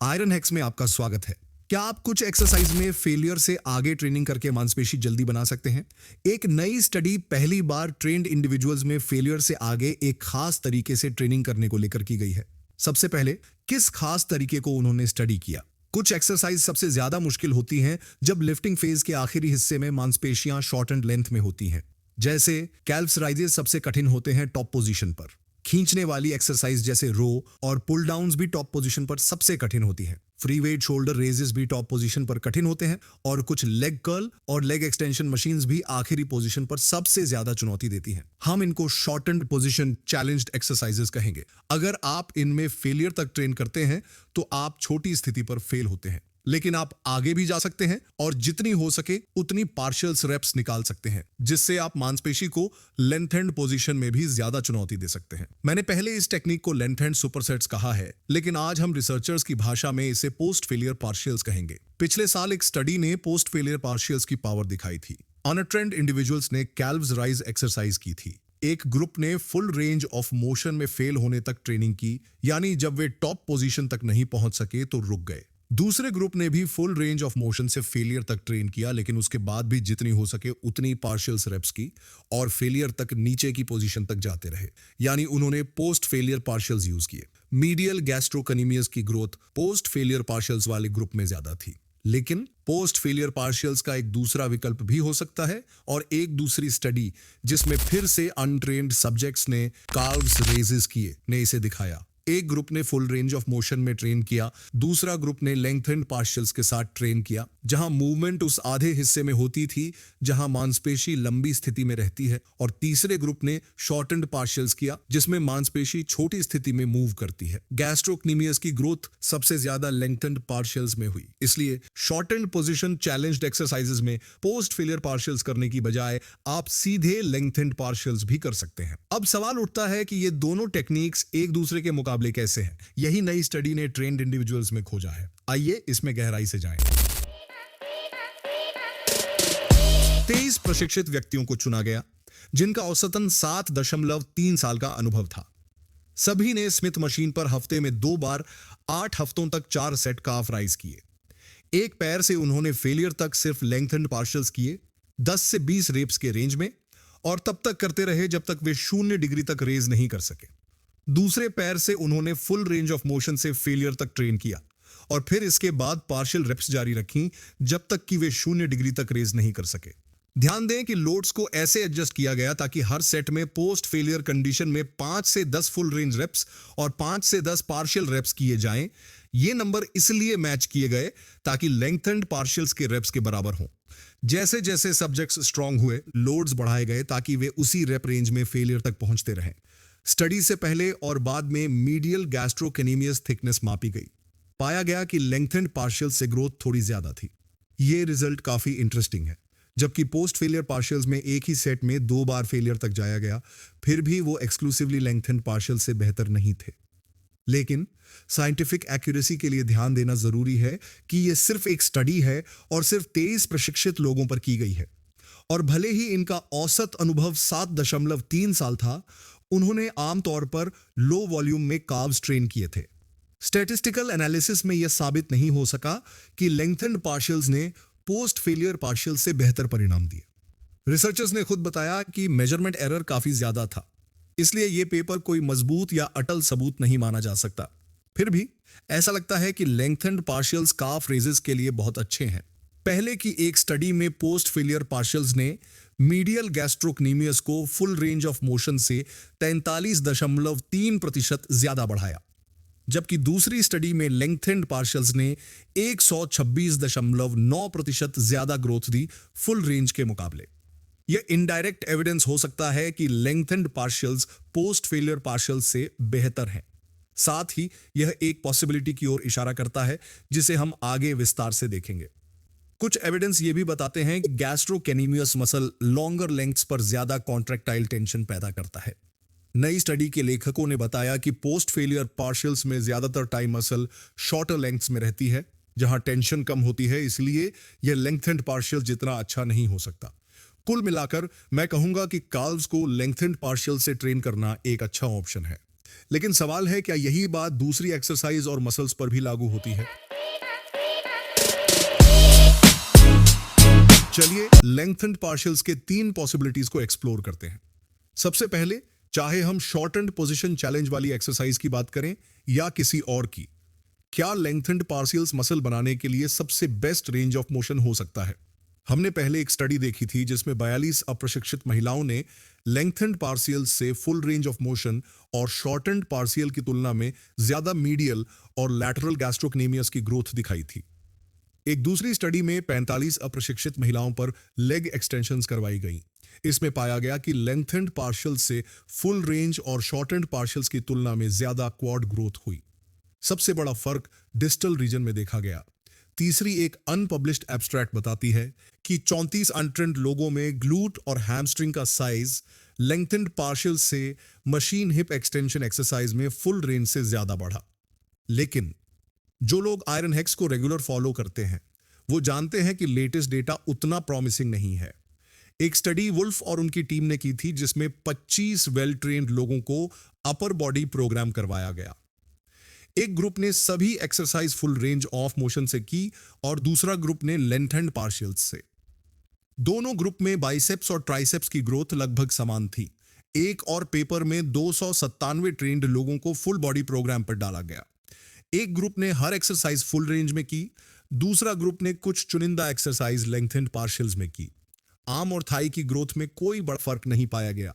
Iron hacks में आपका स्वागत है। क्या आप कुछ एक्सरसाइज में फेलियर से आगे ट्रेनिंग करके मांसपेशी जल्दी बना सकते हैं? एक नई स्टडी पहली बार ट्रेंड इंडिविजुअल्स में फेलियर से आगे एक खास तरीके से ट्रेनिंग करने को लेकर की गई है। सबसे पहले किस खास तरीके को उन्होंने स्टडी किया? कुछ एक्सरसाइज सबसे ज्यादा मुश्किल होती हैं जब लिफ्टिंग फेज के आखिरी हिस्से में मांसपेशियां शॉर्ट एंड लेंथ में होती हैं। जैसे कैल्व्स राइजेस सबसे कठिन होते हैं टॉप पोजीशन पर। खींचने वाली एक्सरसाइज जैसे रो और पुल डाउन्स भी टॉप पोजीशन पर सबसे कठिन होती हैं। फ्री वेट शोल्डर रेजेस भी टॉप पोजीशन पर कठिन होते हैं और कुछ लेग कर्ल और लेग एक्सटेंशन मशीन्स भी आखिरी पोजीशन पर सबसे ज्यादा चुनौती देती हैं। हम इनको शॉर्टेंड पोजीशन चैलेंज्ड एक्सरसाइजेस कहेंगे। अगर आप इनमें फेलियर तक ट्रेन करते हैं तो आप छोटी स्थिति पर फेल होते हैं, लेकिन आप आगे भी जा सकते हैं और जितनी हो सके उतनी पार्शियल रेप्स निकाल सकते हैं, जिससे आप मांसपेशी को लेंथेंड पोजीशन में भी ज्यादा चुनौती दे सकते हैं। मैंने पहले इस टेक्निक को लेंथेंड सुपरसेट्स कहा है, लेकिन आज हम रिसर्चर्स की भाषा में इसे पोस्ट फेलियर पार्शियल्स कहेंगे। पिछले साल एक स्टडी ने पोस्ट फेलियर पार्शियल्स की पावर दिखाई थी। अनट्रेंड इंडिविजुअल्स ने कैल्व्स राइज एक्सरसाइज की थी। एक ग्रुप ने फुल रेंज ऑफ मोशन में फेल होने तक ट्रेनिंग की, यानी जब वे टॉप पोजीशन तक नहीं पहुंच सके तो रुक गए। दूसरे ग्रुप ने भी फुल रेंज ऑफ मोशन से फेलियर तक ट्रेन किया, लेकिन उसके बाद भी जितनी हो सके उतनी पार्शियल रेप्स की और फेलियर तक नीचे की पोजीशन तक जाते रहे, यानी उन्होंने पोस्ट फेलियर पार्शियल्स यूज किए। मीडियल गैस्ट्रोकनीमियस की ग्रोथ पोस्ट फेलियर पार्शियल्स वाले ग्रुप में ज्यादा थी, लेकिन पोस्ट फेलियर पार्शियल्स का एक दूसरा विकल्प भी हो सकता है और एक दूसरी स्टडी जिसमें फिर से अनट्रेन्ड सब्जेक्ट्स ने काल्व्स रेजेस किए ने इसे दिखाया। एक ग्रुप ने फुल रेंज ऑफ मोशन में ट्रेन किया, दूसरा ग्रुप ने लेंथेंड पार्शियल्स के साथ ट्रेन किया, जहां मूवमेंट उस आधे हिस्से में होती थी जहां मांसपेशी लंबी स्थिति में रहती है, और तीसरे ग्रुप ने शॉर्टेंड पार्शियल्स किया जिसमें मांसपेशी छोटी स्थिति में मूव करती है। गैस्ट्रोकनीमियस की ग्रोथ सबसे ज्यादा लेंथेंड पार्शियल्स में हुई, इसलिए शॉर्टेंड पोजीशन चैलेंज्ड एक्सरसाइजेस में पोस्ट फेलियर पार्शियल्स करने की बजाय आप सीधे लेंथेंड पार्शियल्स भी कर सकते हैं। अब सवाल उठता है कि ये दोनों टेक्निक्स एक दूसरे के मुकाबले कैसे हैं? यही नई स्टडी ने ट्रेंड इंडिविजुअल्स में खोजा है। आइए इसमें गहराई से जाएं। 23 प्रशिक्षित व्यक्तियों को चुना गया जिनका औसतन 7.3 साल का अनुभव था। सभी ने स्मिथ मशीन पर हफ्ते में 2 बार 8 हफ्तों तक 4 सेट काफ राइज किए। एक पैर से उन्होंने फेलियर तक सिर्फ लेंथेंड पार्शियल्स किए 10 से 20 रेप्स के रेंज में, और तब तक करते रहे जब तक वे 0 डिग्री तक रेज नहीं कर सके। दूसरे पैर से उन्होंने फुल रेंज ऑफ मोशन से फेलियर तक ट्रेन किया और फिर इसके बाद पार्शियल रेप्स जारी रखी जब तक कि वे 0 डिग्री तक रेज नहीं कर सके। ध्यान दें कि लोड्स को ऐसे एडजस्ट किया गया ताकि हर सेट में पोस्ट फेलियर कंडीशन में 5 से 10 फुल रेंज रेप्स और 5 से 10 पार्शियल रेप्स किए जाएं। ये नंबर इसलिए मैच किए गए ताकि लेंथेंड पार्शियल्स के रेप्स के बराबर हों। जैसे जैसे सब्जेक्ट्स स्ट्रांग हुए, लोड्स बढ़ाए गए ताकि वे उसी रेप रेंज में फेलियर तक पहुंचते रहें। स्टडी से पहले और बाद में मीडियल गैस्ट्रोकनीमियस थिकनेस मापी गई। पाया गया कि लेंथेंड पार्शियल से ग्रोथ थोड़ी ज्यादा थी। ये रिजल्ट काफी इंटरेस्टिंग है। जबकि पोस्ट फेलियर पार्शियल्स में एक ही सेट में 2 बार फेलियर तक जाया गया, फिर भी वो एक्सक्लूसिवली लेंथेंड पार्शियल से बेहतर नहीं थे। लेकिन साइंटिफिक एक्यूरेसी के लिए ध्यान देना जरूरी है कि यह सिर्फ एक स्टडी है और सिर्फ 23 प्रशिक्षित लोगों पर की गई है, और भले ही इनका औसत अनुभव 7.3 साल था, उन्होंने आमतौर पर लो वॉल्यूम में काव्स ट्रेन किए थे। स्टैटिस्टिकल एनालिसिस में यह साबित नहीं हो सका कि लेंथेंड पार्शियल्स ने पोस्ट फेलियर पार्शियल से बेहतर परिणाम दिए। रिसर्चर्स ने खुद बताया कि मेजरमेंट एरर काफी ज्यादा था, इसलिए यह पेपर कोई मजबूत या अटल सबूत नहीं माना जा सकता। फिर भी ऐसा लगता है कि लेंथेंड पार्शियल्स काफ रेजेस के लिए बहुत अच्छे हैं। पहले की एक स्टडी में पोस्ट फेलियर पार्शियल्स ने मीडियल गैस्ट्रोकनीमियस को फुल रेंज ऑफ मोशन से 43.3% ज्यादा बढ़ाया, जबकि दूसरी स्टडी में लेंथेंड पार्शियल्स ने 126.9% ज्यादा ग्रोथ दी फुल रेंज के मुकाबले। यह इनडायरेक्ट एविडेंस हो सकता है कि लेंथेंड पार्शियल्स पोस्ट फेलियर पार्शियल्स से बेहतर हैं। साथ ही यह एक पॉसिबिलिटी की ओर इशारा करता है जिसे हम आगे विस्तार से देखेंगे। कुछ एविडेंस ये भी बताते हैं कि गैस्ट्रोकनीमियस मसल लॉन्गर लेंथ्स पर ज्यादा कॉन्ट्रैक्टाइल टेंशन पैदा करता है। नई स्टडी के लेखकों ने बताया कि पोस्ट फेलियर पार्शियल्स में ज्यादातर टाइम मसल शॉर्टर लेंथ्स में रहती है जहां टेंशन कम होती है, इसलिए यह लेंथेंड पार्शियल जितना अच्छा नहीं हो सकता। कुल मिलाकर मैं कहूंगा कि काल्व्स को लेंथेंड पार्शियल से ट्रेन करना एक अच्छा ऑप्शन है। लेकिन सवाल है, क्या यही बात दूसरी एक्सरसाइज और मसल्स पर भी लागू होती है? चलिए लेंथेंड पार्शियल्स के 3 पॉसिबिलिटीज को एक्सप्लोर करते हैं। सबसे पहले, चाहे हम शॉर्टेंड पोजीशन चैलेंज वाली एक्सरसाइज की बात करें या किसी और की, क्या लेंथेंड पार्शियल्स मसल बनाने के लिए सबसे बेस्ट रेंज ऑफ मोशन हो सकता है? हमने पहले एक स्टडी देखी थी जिसमें 42 अप्रशिक्षित महिलाओं ने लेंथेंड पार्शियल्स से फुल रेंज ऑफ मोशन और शॉर्टेंड पार्शियल की तुलना में ज्यादा मीडियल और लैटरल गैस्ट्रोक्नेमियस की ग्रोथ दिखाई थी। एक दूसरी स्टडी में 45 अप्रशिक्षित महिलाओं पर लेग एक्सटेंशंस करवाई गई। इसमें पाया गया कि लेंथेंड पार्शियल्स से फुल रेंज और शॉर्टेंड पार्शियल्स की तुलना में ज्यादा क्वाड ग्रोथ हुई। सबसे बड़ा फर्क डिस्टल रीजन में देखा गया। तीसरी एक अनपब्लिश्ड एब्स्ट्रैक्ट बताती है कि 34 अनट्रेंड लोगों में ग्लूट और हैमस्ट्रिंग का साइज लेंथेंड पार्शियल से मशीन हिप एक्सटेंशन एक्सरसाइज में फुल रेंज से ज्यादा बढ़ा। लेकिन जो लोग आयरन हैक्स को रेगुलर फॉलो करते हैं वो जानते हैं कि लेटेस्ट डेटा उतना प्रॉमिसिंग नहीं है। एक स्टडी वुल्फ और उनकी टीम ने की थी जिसमें 25 वेल ट्रेन्ड लोगों को अपर बॉडी प्रोग्राम करवाया गया। एक ग्रुप ने सभी exercise full range of motion से की और दूसरा ग्रुप ने लेंथेंड पार्शियल्स से। दोनों ग्रुप में बाइसेप्स और ट्राइसेप्स की ग्रोथ लगभग समान थी। एक और पेपर में 297 ट्रेन्ड लोगों को फुल बॉडी प्रोग्राम पर डाला गया। एक ग्रुप ने हर एक्सरसाइज फुल रेंज में की, दूसरा ग्रुप ने कुछ चुनिंदा एक्सरसाइज लेंथेंड पार्शियल्स में की। आर्म और थाई की ग्रोथ में कोई बड़ा फर्क नहीं पाया गया।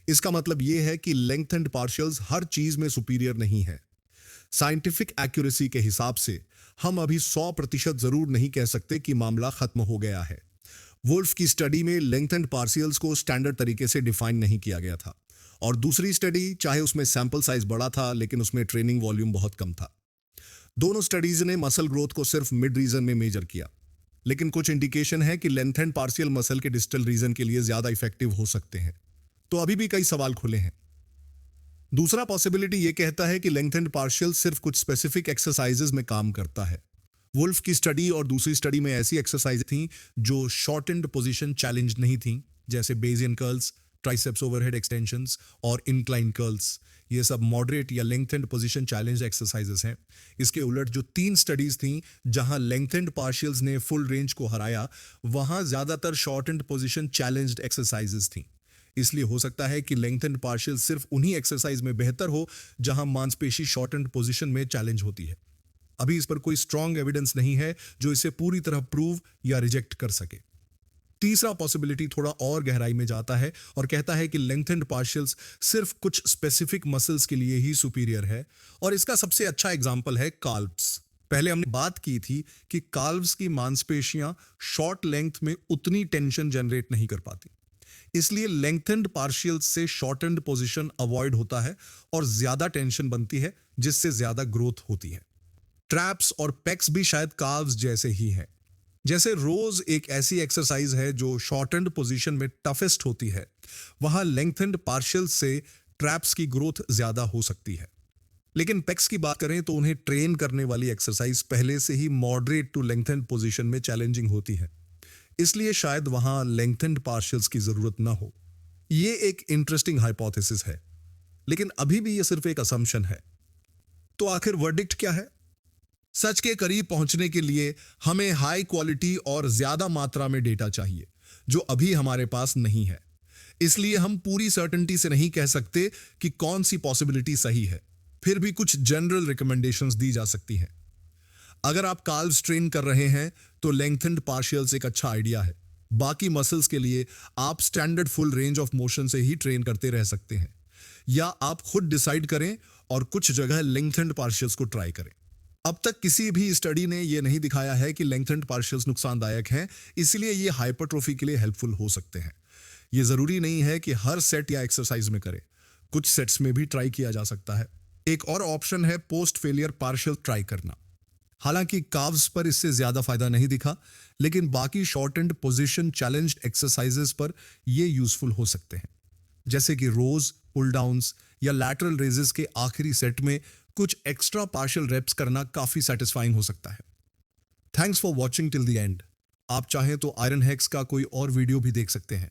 इसका मतलब यह है कि लेंथेंड पार्शियल्स हर चीज में सुपीरियर नहीं है। साइंटिफिक एक्यूरेसी के हिसाब से हम अभी 100% जरूर नहीं कह सकते कि मामला खत्म हो गया है। वुल्फ की स्टडी में लेंथेंड पार्शियल्स को स्टैंडर्ड तरीके से डिफाइन नहीं किया गया था, और दूसरी स्टडी, चाहे उसमें सैंपल साइज बड़ा था लेकिन उसमें ट्रेनिंग वॉल्यूम बहुत कम था। दोनों स्टडीज ने मसल ग्रोथ को सिर्फ मिड रीजन में मेजर किया, लेकिन कुछ इंडिकेशन है कि लेंथेंड पार्शियल मसल के डिस्टल रीजन के लिए ज्यादा इफेक्टिव हो सकते हैं। तो अभी भी कई सवाल खुले हैं। दूसरा पॉसिबिलिटी यह कहता है कि लेंथेंड पार्शियल सिर्फ कुछ स्पेसिफिक एक्सरसाइजेज में काम करता है। वुल्फ की स्टडी और दूसरी स्टडी में ऐसी एक्सरसाइज थी जो शॉर्टेंड पोजीशन चैलेंज नहीं थी, जैसे Bayesian curls, triceps overhead extensions और इंक्लाइन कर्ल्स। ये सब मॉडरेट या लेंथेंड पोजीशन चैलेंज एक्सरसाइजेस हैं। इसके उलट जो 3 स्टडीज थी जहां लेंथेंड पार्शियल्स ने फुल रेंज को हराया, वहां ज्यादातर शॉर्टेंड पोजीशन चैलेंज्ड एक्सरसाइजेस थी। इसलिए हो सकता है कि लेंथेंड पार्शियल सिर्फ उन्हीं एक्सरसाइज में बेहतर हो जहां मांसपेशी शॉर्टेंड पोजीशन में चैलेंज होती है। अभी इस पर कोई स्ट्रॉन्ग एविडेंस नहीं है जो इसे पूरी तरह प्रूव या रिजेक्ट कर सके। तीसरा पॉसिबिलिटी थोड़ा और गहराई में जाता है और कहता है कि लेंथेंड पार्शियल्स सिर्फ कुछ स्पेसिफिक मसल्स के लिए ही सुपीरियर है, और इसका सबसे अच्छा एग्जांपल है काल्व्स। पहले हमने बात की थी कि काल्व्स की मांसपेशियां शॉर्ट लेंथ में उतनी टेंशन जनरेट नहीं कर पाती, इसलिए लेंथेंड पार्शियल्स से शॉर्टेंड पोजीशन अवॉइड होता है और ज्यादा टेंशन बनती है, जिससे ज्यादा ग्रोथ होती है। ट्रैप्स और पेक्स भी शायद काल्व्स जैसे ही हैं। जैसे रोज एक ऐसी एक्सरसाइज है जो शॉर्टेंड पोजीशन में टफेस्ट होती है, वहां लेंथेंड पार्शियल से ट्रैप्स की ग्रोथ ज्यादा हो सकती है। लेकिन पेक्स की बात करें तो उन्हें ट्रेन करने वाली एक्सरसाइज पहले से ही मॉडरेट टू लेंथेंड पोजीशन में चैलेंजिंग होती है, इसलिए शायद वहां लेंथेंड पार्शियल्स की जरूरत ना हो। ये एक इंटरेस्टिंग हाइपोथेसिस है, लेकिन अभी भी यह सिर्फ एक असम्पशन है। तो आखिर वर्डिक्ट क्या है? सच के करीब पहुंचने के लिए हमें हाई क्वालिटी और ज्यादा मात्रा में डेटा चाहिए, जो अभी हमारे पास नहीं है। इसलिए हम पूरी सर्टेनिटी से नहीं कह सकते कि कौन सी पॉसिबिलिटी सही है। फिर भी कुछ जनरल रिकमेंडेशंस दी जा सकती हैं। अगर आप काल्व्स ट्रेन कर रहे हैं तो लेंथेंड पार्शियल्स एक अच्छा आइडिया है। बाकी मसल्स के लिए आप standard full range of motion से ही ट्रेन करते रह सकते हैं, या आप खुद डिसाइड करें और कुछ जगह लेंथेंड पार्शियल्स को ट्राई करें। अब तक किसी भी स्टडी ने यह नहीं दिखाया है कि लेंथेंड पार्शियल्स नुकसानदायक हैं, इसलिए ये हाइपरट्रोफी के लिए हेल्पफुल हो सकते हैं। यह जरूरी नहीं है कि हर सेट या एक्सरसाइज में करें, कुछ सेट्स में भी ट्राई किया जा सकता है। एक और ऑप्शन है पोस्ट फेलियर पार्शियल ट्राई करना। हालांकि काव्स पर इससे ज्यादा फायदा नहीं दिखा, लेकिन बाकी short and position challenged exercises पर ये यूजफुल हो सकते हैं, जैसे कि रोज, पुल डाउन्स या लैटरल रेजेस के आखिरी सेट में कुछ एक्स्ट्रा पार्शियल रेप्स करना काफी सेटिस्फाइंग हो सकता है। Thanks for watching till the end. आप चाहें तो आयरन हैक्स का कोई और वीडियो भी देख सकते हैं।